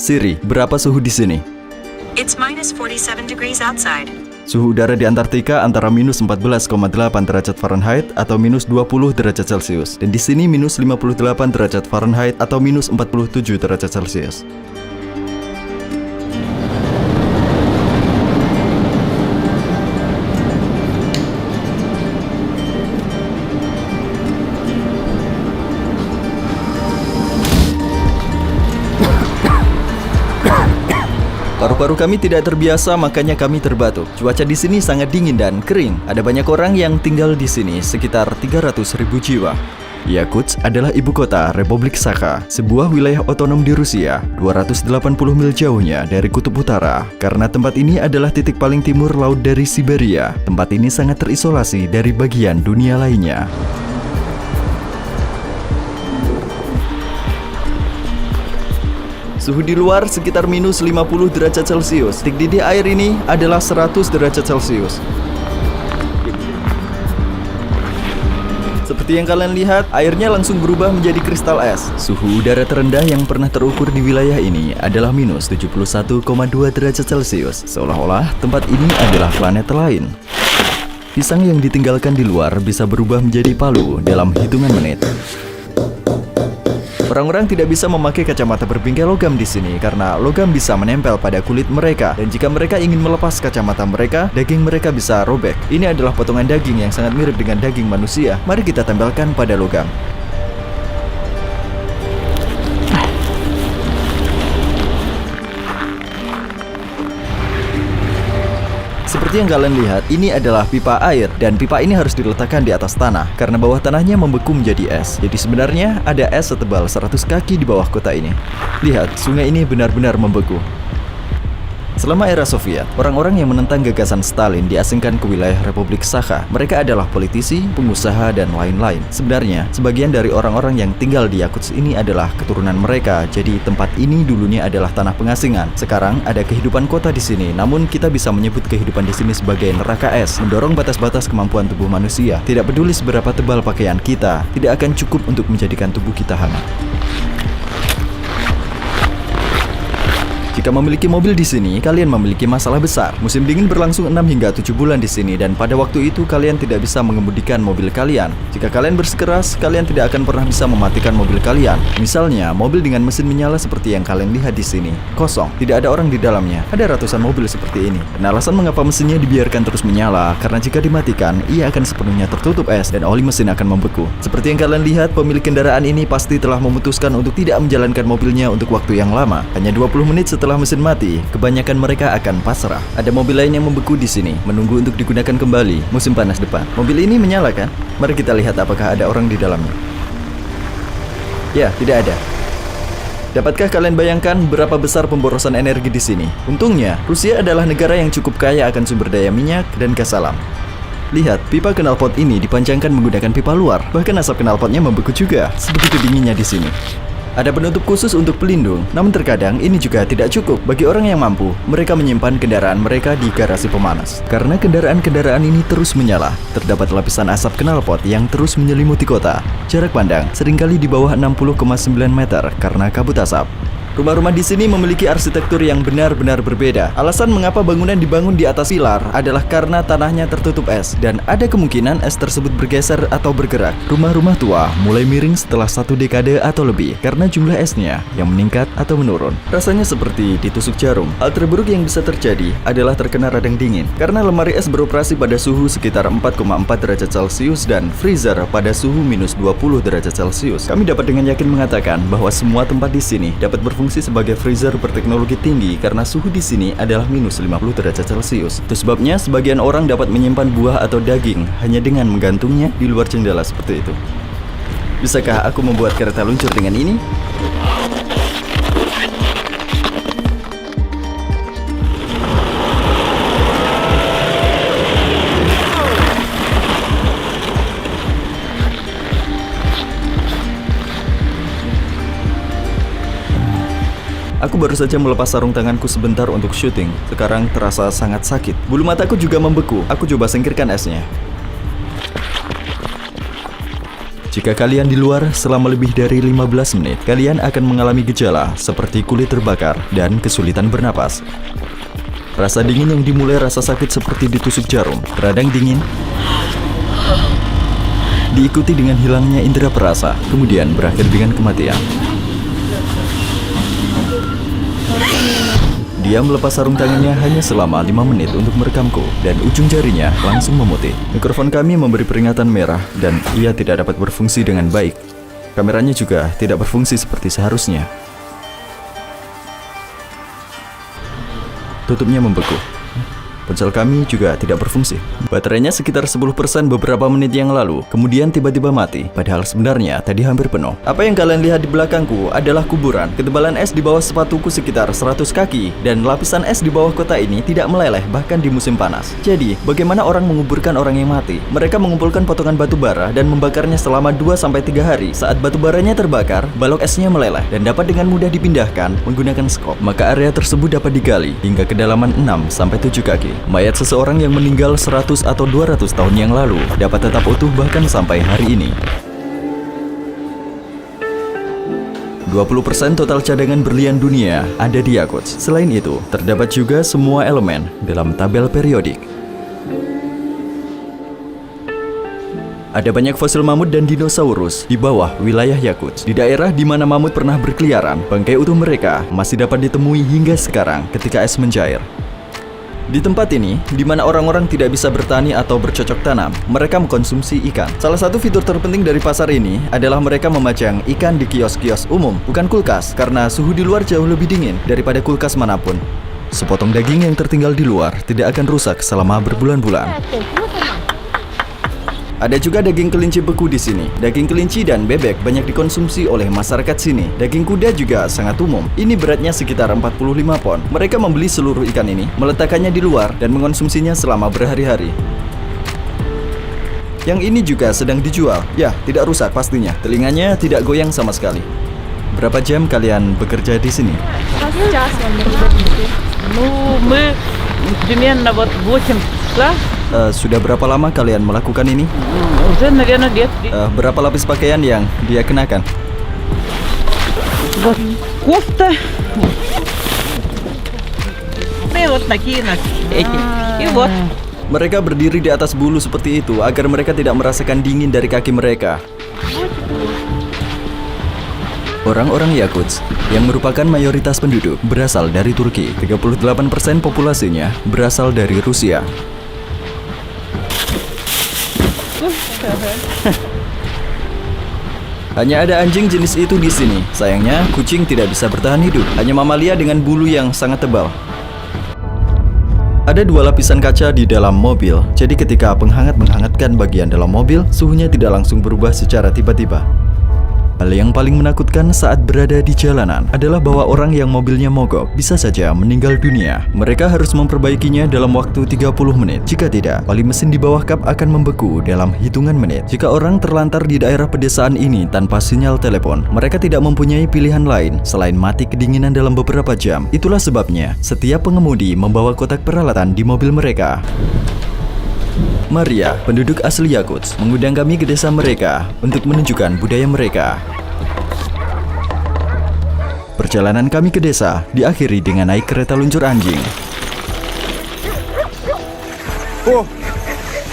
Siri, berapa suhu di sini? It's minus 47 degrees outside. Suhu udara di Antartika antara minus 14,8 derajat Fahrenheit atau minus 20 derajat Celcius. Dan di sini minus 58 derajat Fahrenheit atau minus 47 derajat Celcius. Paru-paru kami tidak terbiasa, makanya kami terbatuk. Cuaca di sini sangat dingin dan kering. Ada banyak orang yang tinggal di sini, sekitar 300.000 jiwa. Yakutsk adalah ibu kota Republik Sakha, sebuah wilayah otonom di Rusia, 280 mil jauhnya dari kutub utara. Karena tempat ini adalah titik paling timur laut dari Siberia, tempat ini sangat terisolasi dari bagian dunia lainnya. Suhu di luar sekitar minus 50 derajat Celcius. Titik didih air ini adalah 100 derajat Celcius. Seperti yang kalian lihat, airnya langsung berubah menjadi kristal es. Suhu udara terendah yang pernah terukur di wilayah ini adalah minus 71,2 derajat Celcius. Seolah-olah tempat ini adalah planet lain. Pisang yang ditinggalkan di luar bisa berubah menjadi palu dalam hitungan menit. Orang-orang tidak bisa memakai kacamata berbingkai logam di sini karena logam bisa menempel pada kulit mereka, dan jika mereka ingin melepas kacamata mereka, daging mereka bisa robek. Ini adalah potongan daging yang sangat mirip dengan daging manusia. Mari kita tempelkan pada logam. Seperti yang kalian lihat, ini adalah pipa air, dan pipa ini harus diletakkan di atas tanah karena bawah tanahnya membeku menjadi es. Jadi sebenarnya ada es setebal 100 kaki di bawah kota ini. Lihat, sungai ini benar-benar membeku. Selama era Soviet, orang-orang yang menentang gagasan Stalin diasingkan ke wilayah Republik Sakha. Mereka adalah politisi, pengusaha, dan lain-lain. Sebenarnya, sebagian dari orang-orang yang tinggal di Yakutsk ini adalah keturunan mereka. Jadi tempat ini dulunya adalah tanah pengasingan. Sekarang ada kehidupan kota di sini, namun kita bisa menyebut kehidupan di sini sebagai neraka es, mendorong batas-batas kemampuan tubuh manusia. Tidak peduli seberapa tebal pakaian kita, tidak akan cukup untuk menjadikan tubuh kita hangat. Jika memiliki mobil di sini, kalian memiliki masalah besar. Musim dingin berlangsung 6 hingga 7 bulan di sini, dan pada waktu itu kalian tidak bisa mengemudikan mobil kalian. Jika kalian bersikeras, kalian tidak akan pernah bisa mematikan mobil kalian. Misalnya, mobil dengan mesin menyala seperti yang kalian lihat di sini. Kosong, tidak ada orang di dalamnya. Ada ratusan mobil seperti ini. Dan alasan mengapa mesinnya dibiarkan terus menyala, karena jika dimatikan, ia akan sepenuhnya tertutup es dan oli mesin akan membeku. Seperti yang kalian lihat, pemilik kendaraan ini pasti telah memutuskan untuk tidak menjalankan mobilnya untuk waktu yang lama. Hanya 20 menit setelah mesin mati, kebanyakan mereka akan pasrah. Ada mobil lain yang membeku di sini, menunggu untuk digunakan kembali musim panas depan. Mobil ini menyala kan? Mari kita lihat apakah ada orang di dalamnya. Ya, tidak ada. Dapatkah kalian bayangkan berapa besar pemborosan energi di sini? Untungnya, Rusia adalah negara yang cukup kaya akan sumber daya minyak dan gas alam. Lihat, pipa knalpot ini dipanjangkan menggunakan pipa luar. Bahkan asap knalpotnya membeku juga. Sebegitu dinginnya di sini. Ada penutup khusus untuk pelindung, namun terkadang ini juga tidak cukup. Bagi orang yang mampu, mereka menyimpan kendaraan mereka di garasi pemanas. Karena kendaraan-kendaraan ini terus menyala, terdapat lapisan asap knalpot yang terus menyelimuti kota. Jarak pandang seringkali di bawah 60,9 meter karena kabut asap. Rumah-rumah di sini memiliki arsitektur yang benar-benar berbeda. Alasan mengapa bangunan dibangun di atas pilar adalah karena tanahnya tertutup es, dan ada kemungkinan es tersebut bergeser atau bergerak. Rumah-rumah tua mulai miring setelah 1 dekade atau lebih karena jumlah esnya yang meningkat atau menurun. Rasanya seperti ditusuk jarum. Hal terburuk yang bisa terjadi adalah terkena radang dingin karena lemari es beroperasi pada suhu sekitar 4,4 derajat Celcius dan freezer pada suhu minus 20 derajat Celcius. Kami dapat dengan yakin mengatakan bahwa semua tempat di sini dapat berfungsi sebagai freezer berteknologi tinggi karena suhu di sini adalah minus 50 derajat Celcius. Itu sebabnya sebagian orang dapat menyimpan buah atau daging hanya dengan menggantungnya di luar jendela seperti itu. Bisakah aku membuat kereta luncur dengan ini? Aku baru saja melepas sarung tanganku sebentar untuk syuting. Sekarang terasa sangat sakit. Bulu mataku juga membeku. Aku coba singkirkan esnya. Jika kalian di luar selama lebih dari 15 menit, kalian akan mengalami gejala seperti kulit terbakar dan kesulitan bernapas. Rasa dingin yang dimulai rasa sakit seperti ditusuk jarum, radang dingin, diikuti dengan hilangnya indera perasa, kemudian berakhir dengan kematian. Dia melepas sarung tangannya hanya selama 5 menit untuk merekamku, dan ujung jarinya langsung memutih. Mikrofon kami memberi peringatan merah, dan ia tidak dapat berfungsi dengan baik. Kameranya juga tidak berfungsi seperti seharusnya. Tutupnya membeku. Ponsel kami juga tidak berfungsi. Baterainya sekitar 10% beberapa menit yang lalu, kemudian tiba-tiba mati. Padahal sebenarnya tadi hampir penuh. Apa yang kalian lihat di belakangku adalah kuburan. Ketebalan es di bawah sepatuku sekitar 100 kaki, dan lapisan es di bawah kota ini tidak meleleh bahkan di musim panas. Jadi, bagaimana orang menguburkan orang yang mati? Mereka mengumpulkan potongan batu bara dan membakarnya selama 2-3 hari. Saat batu baranya terbakar, balok esnya meleleh dan dapat dengan mudah dipindahkan menggunakan skop. Maka area tersebut dapat digali hingga kedalaman 6-7 kaki. Mayat seseorang yang meninggal 100 atau 200 tahun yang lalu dapat tetap utuh bahkan sampai hari ini. 20% total cadangan berlian dunia ada di Yakuts. Selain itu, terdapat juga semua elemen dalam tabel periodik. Ada banyak fosil mamut dan dinosaurus di bawah wilayah Yakuts. Di daerah di mana mamut pernah berkeliaran, bangkai utuh mereka masih dapat ditemui hingga sekarang ketika es mencair. Di tempat ini, di mana orang-orang tidak bisa bertani atau bercocok tanam, mereka mengkonsumsi ikan. Salah satu fitur terpenting dari pasar ini adalah mereka memajang ikan di kios-kios umum, bukan kulkas, karena suhu di luar jauh lebih dingin daripada kulkas manapun. Sepotong daging yang tertinggal di luar tidak akan rusak selama berbulan-bulan. Ada juga daging kelinci beku di sini. Daging kelinci dan bebek banyak dikonsumsi oleh masyarakat sini. Daging kuda juga sangat umum. Ini beratnya sekitar 45 pon. Mereka membeli seluruh ikan ini, meletakkannya di luar, dan mengonsumsinya selama berhari-hari. Yang ini juga sedang dijual. Ya, tidak rusak pastinya. Telinganya tidak goyang sama sekali. Berapa jam kalian bekerja di sini? Примерно вот 8 часов. Sudah berapa lama kalian melakukan ini? Уже, наверное, лет Berapa lapis pakaian yang dia kenakan? вот кофта. И вот такие эти. И вот. Mereka berdiri di atas bulu seperti itu agar mereka tidak merasakan dingin dari kaki mereka. Orang-orang Yakuts, yang merupakan mayoritas penduduk, berasal dari Turki. 38% populasinya berasal dari Rusia. Hanya ada anjing jenis itu di sini. Sayangnya, kucing tidak bisa bertahan hidup. Hanya mamalia dengan bulu yang sangat tebal. Ada 2 lapisan kaca di dalam mobil. Jadi ketika penghangat menghangatkan bagian dalam mobil, suhunya tidak langsung berubah secara tiba-tiba. Hal yang paling menakutkan saat berada di jalanan adalah bahwa orang yang mobilnya mogok bisa saja meninggal dunia. Mereka harus memperbaikinya dalam waktu 30 menit. Jika tidak, oli mesin di bawah kap akan membeku dalam hitungan menit. Jika orang terlantar di daerah pedesaan ini tanpa sinyal telepon, mereka tidak mempunyai pilihan lain selain mati kedinginan dalam beberapa jam. Itulah sebabnya setiap pengemudi membawa kotak peralatan di mobil mereka. Maria, penduduk asli Yakuts, mengundang kami ke desa mereka untuk menunjukkan budaya mereka. Perjalanan kami ke desa diakhiri dengan naik kereta luncur anjing.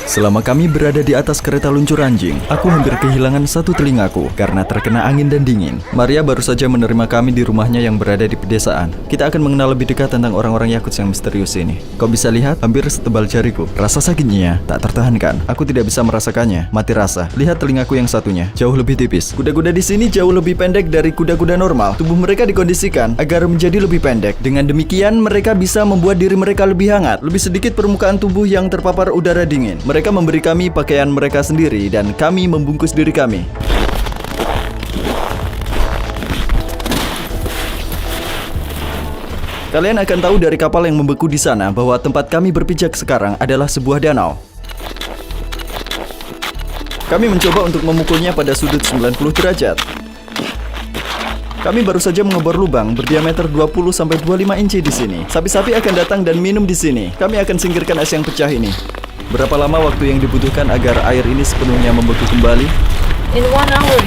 Selama kami berada di atas kereta luncur anjing, aku hampir kehilangan satu telingaku karena terkena angin dan dingin. Maria baru saja menerima kami di rumahnya yang berada di pedesaan. Kita akan mengenal lebih dekat tentang orang-orang Yakuts yang misterius ini. Kau bisa lihat hampir setebal jariku. Rasa sakitnya tak tertahankan. Aku tidak bisa merasakannya. Mati rasa. Lihat telingaku yang satunya, jauh lebih tipis. Kuda-kuda di sini jauh lebih pendek dari kuda-kuda normal. Tubuh mereka dikondisikan agar menjadi lebih pendek. Dengan demikian, mereka bisa membuat diri mereka lebih hangat. Lebih sedikit permukaan tubuh yang terpapar udara dingin. Mereka memberi kami pakaian mereka sendiri dan kami membungkus diri kami. Kalian akan tahu dari kapal yang membeku di sana bahwa tempat kami berpijak sekarang adalah sebuah danau. Kami mencoba untuk memukulnya pada sudut 90 derajat. Kami baru saja mengebor lubang berdiameter 20-25 inci di sini. Sapi-sapi akan datang dan minum di sini. Kami akan singkirkan es yang pecah ini. Berapa lama waktu yang dibutuhkan agar air ini sepenuhnya membeku kembali? In 1 hour.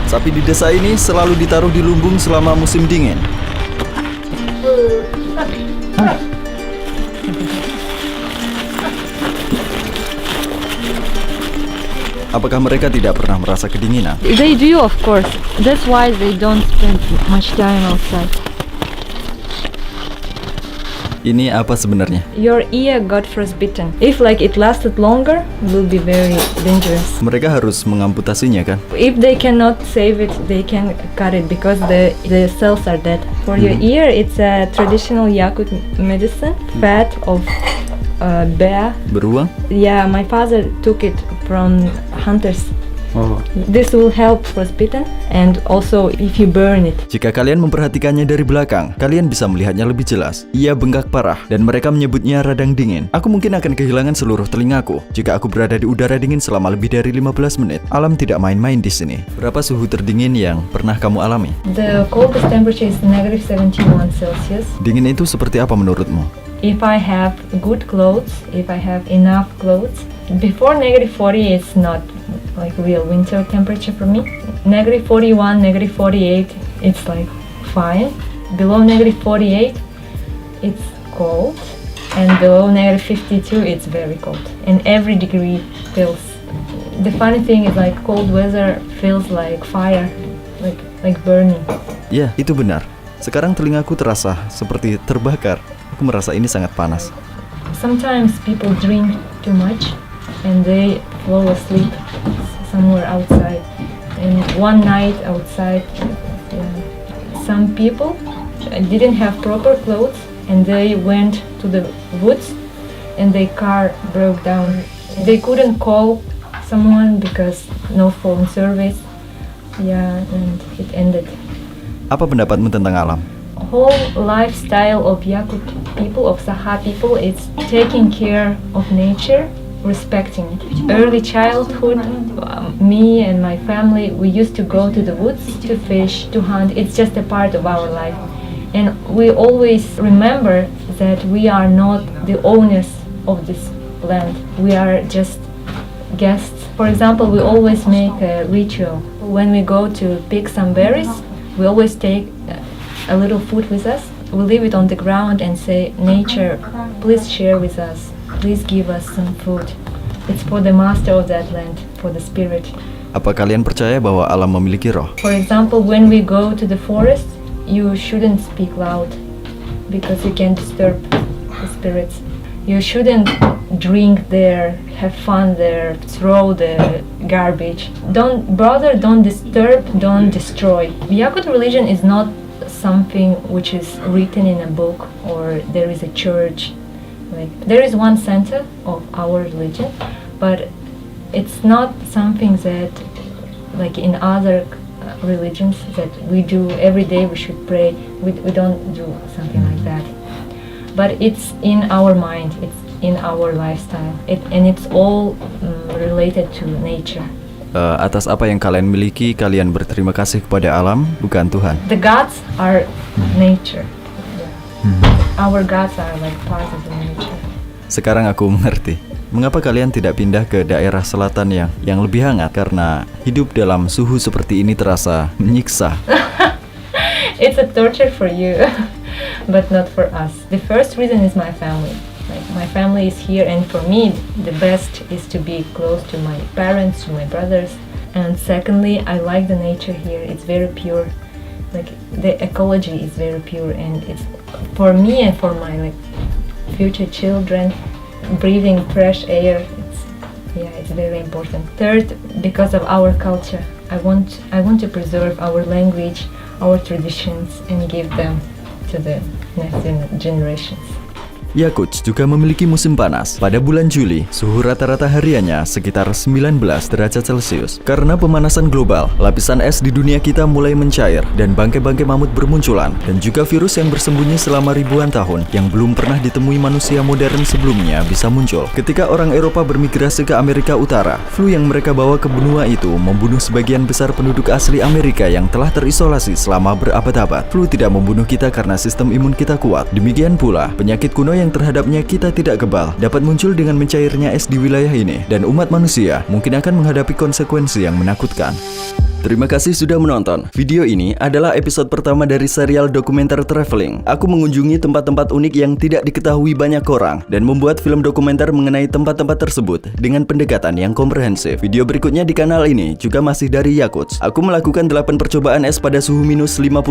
Sapi di desa ini selalu ditaruh di lumbung selama musim dingin. Apakah mereka tidak pernah merasa kedinginan? They do, of course. That's why they don't spend much time outside. Ini apa sebenarnya? Your ear got frostbitten. If like it lasted longer, it will be very dangerous. Mereka harus mengamputasinya kan? If they cannot save it, they can cut it because the cells are dead. For your ear, it's a traditional Yakut medicine, fat of bear. Beruang? Yeah, my father took it from hunters. Oh. This will help frostbitten and also if you burn it. Jika kalian memperhatikannya dari belakang, kalian bisa melihatnya lebih jelas. Ia bengkak parah dan mereka menyebutnya radang dingin. Aku mungkin akan kehilangan seluruh telingaku jika aku berada di udara dingin selama lebih dari 15 menit. Alam tidak main-main di sini. Berapa suhu terdingin yang pernah kamu alami? The coldest temperature is -71 Celsius. Dingin itu seperti apa menurutmu? If I have good clothes, if I have enough clothes, before -40 it's not like real winter temperature for me. -41, -48, it's like fine. Below -48, it's cold, and below -52, it's very cold. And every degree feels. The funny thing is like cold weather feels like fire, like burning. Ya, itu benar. Sekarang telingaku terasa seperti terbakar. Aku merasa ini sangat panas. Sometimes people drink too much, and they fall asleep somewhere outside. And one night outside, some people didn't have proper clothes and they went to the woods and their car broke down. They couldn't call someone because no phone service. Yeah, and it ended. Apa pendapatmu tentang alam? Whole lifestyle of Yakut people, of Saha people, is taking care of nature, respecting it. Early childhood, me and my family, we used to go to the woods to fish, to hunt. It's just a part of our life. And we always remember that we are not the owners of this land. We are just guests. For example, we always make a ritual. When we go to pick some berries, we always take a little food with us. We leave it on the ground and say, nature, please share with us. Please give us some food. It's for the master of that land, for the spirit. Apa kalian percaya bahwa alam memiliki roh? For example, when we go to the forest, you shouldn't speak loud because you can disturb the spirits. You shouldn't drink there, have fun there, throw the garbage. Don't disturb, don't destroy. Yakut religion is not something which is written in a book or there is a church. Like there is one center of our religion, but it's not something that like in other religions that we do every day. We should pray. We don't do something like that. But it's in our mind. It's in our lifestyle. And it's all related to nature. Atas apa yang kalian miliki, kalian berterima kasih kepada alam, bukan Tuhan. The gods are nature. Our gods are like part of the nature. Sekarang aku mengerti. Mengapa kalian tidak pindah ke daerah selatan yang lebih hangat? Karena hidup dalam suhu seperti ini terasa menyiksa. It's a torture for you, but not for us. The first reason is my family. Like my family is here, and for me, the best is to be close to my parents, to my brothers. And secondly, I like the nature here. It's very pure. Like the ecology is very pure, and it's for me and for my like future children. Breathing fresh air, it's very important. Third, because of our culture, I want to preserve our language, our traditions, and give them to the next generations. Yakutsk juga memiliki musim panas. Pada bulan Juli, suhu rata-rata hariannya sekitar 19 derajat Celcius. Karena pemanasan global, lapisan es di dunia kita mulai mencair dan bangkai-bangkai mamut bermunculan, dan juga virus yang bersembunyi selama ribuan tahun yang belum pernah ditemui manusia modern sebelumnya bisa muncul. Ketika orang Eropa bermigrasi ke Amerika Utara, flu yang mereka bawa ke benua itu membunuh sebagian besar penduduk asli Amerika yang telah terisolasi selama berabad-abad. Flu tidak membunuh kita karena sistem imun kita kuat. Demikian pula, penyakit kuno yang yang terhadapnya kita tidak kebal dapat muncul dengan mencairnya es di wilayah ini, dan umat manusia mungkin akan menghadapi konsekuensi yang menakutkan. Terima kasih sudah menonton. Video ini adalah episode pertama dari serial dokumenter traveling. Aku mengunjungi tempat-tempat unik yang tidak diketahui banyak orang dan membuat film dokumenter mengenai tempat-tempat tersebut dengan pendekatan yang komprehensif. Video berikutnya di kanal ini juga masih dari Yakuts. Aku melakukan 8 percobaan es pada suhu minus 55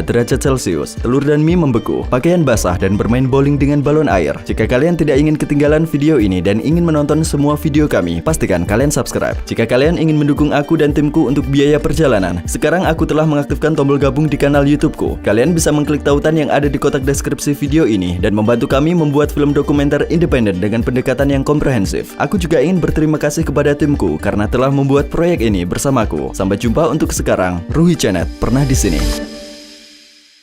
derajat Celcius. Telur dan mie membeku, pakaian basah, dan bermain bowling dengan balon air. Jika kalian tidak ingin ketinggalan video ini dan ingin menonton semua video kami, pastikan kalian subscribe. Jika kalian ingin mendukung aku dan timku untuk biaya perjalanan, sekarang aku telah mengaktifkan tombol gabung di kanal YouTubeku. Kalian bisa mengklik tautan yang ada di kotak deskripsi video ini dan membantu kami membuat film dokumenter independen dengan pendekatan yang komprehensif. Aku juga ingin berterima kasih kepada timku karena telah membuat proyek ini bersamaku. Sampai jumpa untuk sekarang. Ruhi Chanet pernah di sini.